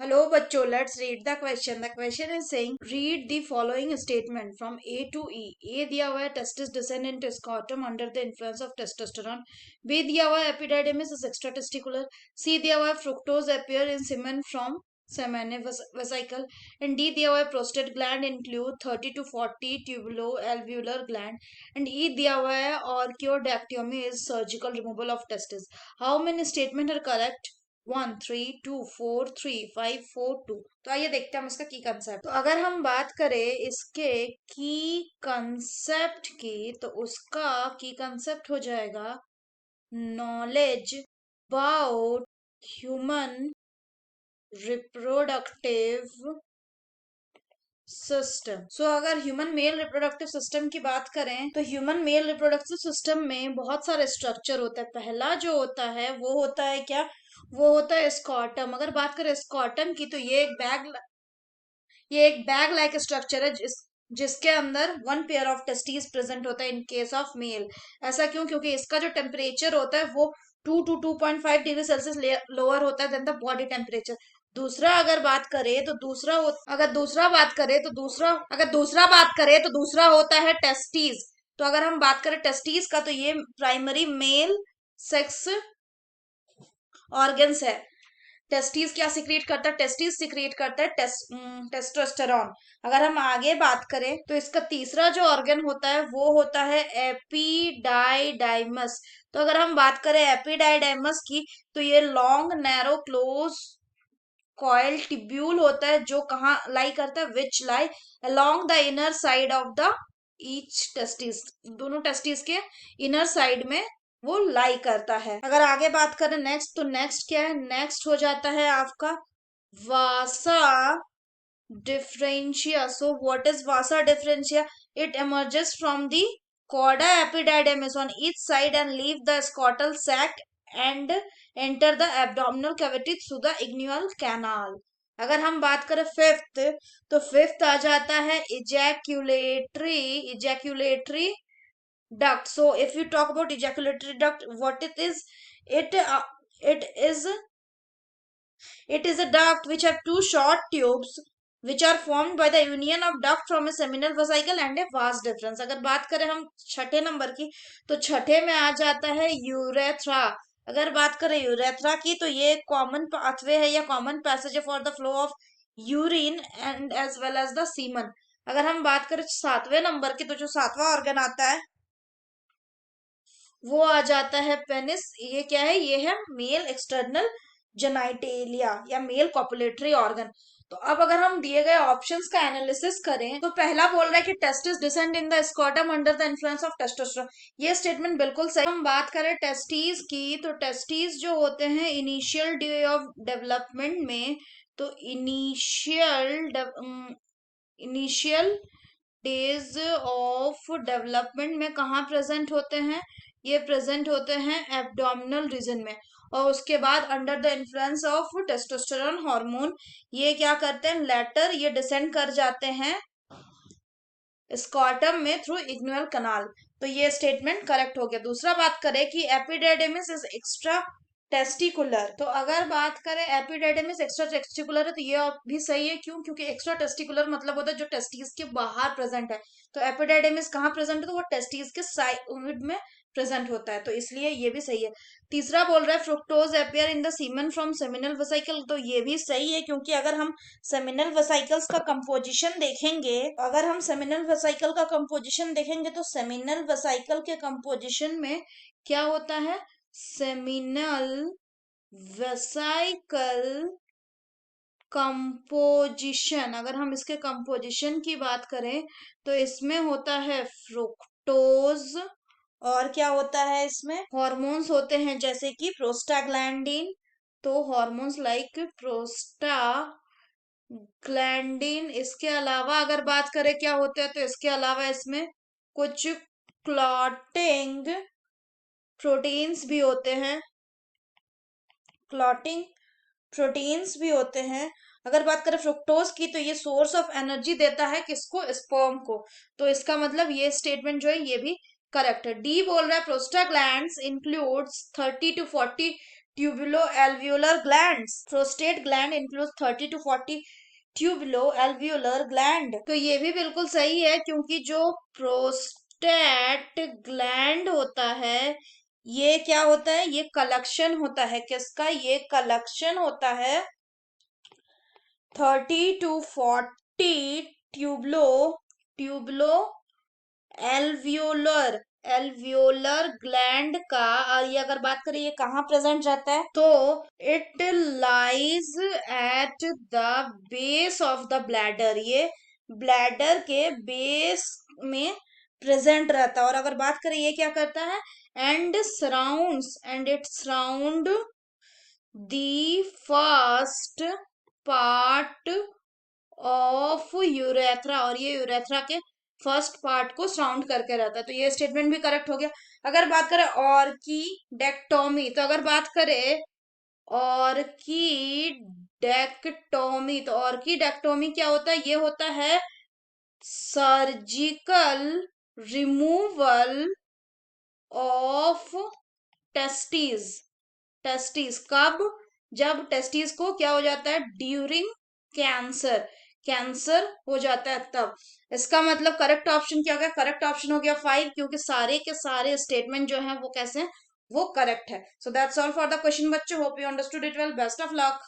Hello, bachcho. Let's read the question. The question is saying, read the following statement from A to E. A दिया हुआ है testis descend into scrotum under the influence of testosterone. B दिया हुआ है epididymis is extratesticular. C दिया हुआ है fructose appear in semen from semen vesicle. And D दिया हुआ है prostate gland include 30 to 40 tubuloalveolar gland. And E दिया हुआ है orchiodactyly is surgical removal of testis. How many statements are correct? 1 3 2 4 3 5 4 2। तो आइए देखते हैं हम इसका की कंसेप्ट। तो अगर हम बात करें इसके की कंसेप्ट की, तो उसका की कंसेप्ट हो जाएगा knowledge about human reproductive system. So अगर ह्यूमन मेल रिप्रोडक्टिव सिस्टम की बात करें, तो ह्यूमन मेल रिप्रोडक्टिव सिस्टम में बहुत सारे स्ट्रक्चर होता है। पहला जो होता है वो होता है क्या? वो होता है स्कॉटम। अगर बात करें स्कॉटम की, तो ये एक बैग लाइक स्ट्रक्चर है जिसके अंदर one pair of testes present होता है इन केस ऑफ मेल। ऐसा क्यों? क्योंकि इसका जो टेम्परेचर होता है वो 2 to 2.5 डिग्री सेल्सियस लोअर होता है देन द बॉडी टेम्परेचर। दूसरा अगर बात करें तो दूसरा होता है टेस्टीज। तो अगर हम बात करें टेस्टीज का, तो ये प्राइमरी मेल सेक्स ऑर्गन्स है। टेस्टिस क्या सिक्रिएट करता है? टेस्टिस सिक्रिएट करता है टेस्टोस्टेरॉन। अगर हम आगे बात करें, तो इसका तीसरा जो ऑर्गन होता है वो होता है एपिडाइडाइमस। तो अगर हम बात करें एपिडाइडाइमस की, तो ये long narrow close coil tubule होता है जो कहाँ लाई करता है? Which lie along the inner side of the each testis. दोनों टेस्टिस के इनर साइड में वो लाई करता है। अगर आगे बात करें नेक्स्ट, तो नेक्स्ट क्या है? नेक्स्ट हो जाता है आपका vasa deferentia. So what is vasa deferentia? It emerges from the chorda epididymis on each side and leave the scrotal sac and enter the abdominal cavity through the inguinal canal. अगर हम बात करें fifth, तो fifth आ जाता है ejaculatory duct. So if you talk about ejaculatory duct, what it is, it uh, it is it is a duct which have two short tubes which are formed by the union of duct from a seminal vesicle and a vas difference. अगर बात करें हम छठे number की, तो छठे में आ जाता है यूरेथ्रा। अगर बात करें यूरेथ्रा की, तो ये कॉमन पाथवे है या कॉमन पैसेज है for the flow of urine and as well as the semen. अगर हम बात करें सातवें नंबर की, तो जो सातवां ऑर्गन आता है वो आ जाता है पेनिस। ये क्या है? ये है मेल एक्सटर्नल जेनाइटेलिया या मेल कॉपुलेटरी ऑर्गन। तो अब अगर हम दिए गए ऑप्शंस का एनालिसिस करें, तो पहला बोल रहा है कि testis descend in the scrotum under the influence of testosterone. ये स्टेटमेंट बिल्कुल सही। हम बात करें टेस्टिस की, तो टेस्टिस जो होते हैं इनिशियल डे ऑफ डेवलपमेंट में, तो इनिशियल डेज ऑफ डेवलपमेंट में कहाँ प्रेजेंट होते हैं? ये प्रेजेंट होते हैं एब्डोमिनल रीजन में। और उसके बाद under the influence of testosterone hormone ये क्या करते हैं? लेटर ये डिसेंड कर जाते हैं स्कॉटम में थ्रू इग्नुअल कनाल। तो ये स्टेटमेंट करेक्ट हो गया। दूसरा बात करें कि एपिडेडिमिस इज एक्स्ट्रा टेस्टिकुलर। तो अगर बात करें एपिडेडिमिस एक्स्ट्रा टेस्टिकुलर है, तो ये भी सही है। क्यों? क्योंकि एक्स्ट्रा टेस्टिकुलर मतलब होता है जो टेस्टिस के बाहर प्रेजेंट है। तो एपिडेडिमिस कहाँ प्रेजेंट है? तो वो टेस्टिस के साइड में प्रेजेंट होता है, तो इसलिए ये भी सही है। तीसरा बोल रहा है fructose appear in the semen from seminal vesicle. तो ये भी सही है, क्योंकि अगर हम सेमिनल वेसिकल्स का कंपोजिशन देखेंगे, तो सेमिनल वेसिकल के कंपोजिशन में क्या होता है? सेमिनल वेसिकल कंपोजिशन, अगर हम इसके कंपोजिशन की बात करें, तो इसमें होता है फ्रुक्टोज, और क्या होता है? इसमें हॉर्मोन्स होते हैं जैसे कि प्रोस्टाग्लैंडिन। तो हॉर्मोन्स लाइक प्रोस्टाग्लैंडिन। इसके अलावा अगर बात करें क्या होता है, तो इसके अलावा इसमें कुछ क्लॉटिंग प्रोटीन्स भी होते हैं। क्लॉटिंग प्रोटीन्स भी होते हैं। अगर बात करें फ्रुक्टोज की, तो ये सोर्स ऑफ एनर्जी देता है किसको? स्पर्म को। तो इसका मतलब ये स्टेटमेंट जो है ये भी करेक्ट है। डी बोल रहा है prostaglands includes 30 to 40 tubulo alveolar glands. Prostate gland includes 30 to 40 tubulo alveolar gland. तो ये भी बिल्कुल सही है, क्योंकि जो प्रोस्टेट ग्लैंड होता है ये क्या होता है, ये कलेक्शन होता है किसका, ये कलेक्शन होता है 30 to 40 ट्यूबलो ट्यूबलो एल्वियोलर एल्वियोलर ग्लैंड का। और ये अगर बात करें ये कहाँ प्रेजेंट रहता है, तो it lies at the base of the bladder, ये ब्लैडर के बेस में प्रेजेंट रहता है। और अगर बात करें ये क्या करता है, and it surround the first part of urethra, और ये यूरेथ्रा के फर्स्ट पार्ट को साउंड करके रहता है। तो ये स्टेटमेंट भी करेक्ट हो गया। अगर बात करें ऑर्किडेक्टोमी, तो अगर बात करें ऑर्किडेक्टोमी, तो ऑर्किडेक्टोमी क्या होता है, ये होता है surgical removal of testis. Testis कब, जब टेस्टिस को क्या हो जाता है, ड्यूरिंग कैंसर, कैंसर हो जाता है तब। इसका मतलब करेक्ट ऑप्शन क्या हो गया, करेक्ट ऑप्शन हो गया 5, क्योंकि सारे के सारे स्टेटमेंट जो हैं वो कैसे हैं, वो करेक्ट है। So that's all for the question बच्चों, hope you understood it well, best of luck.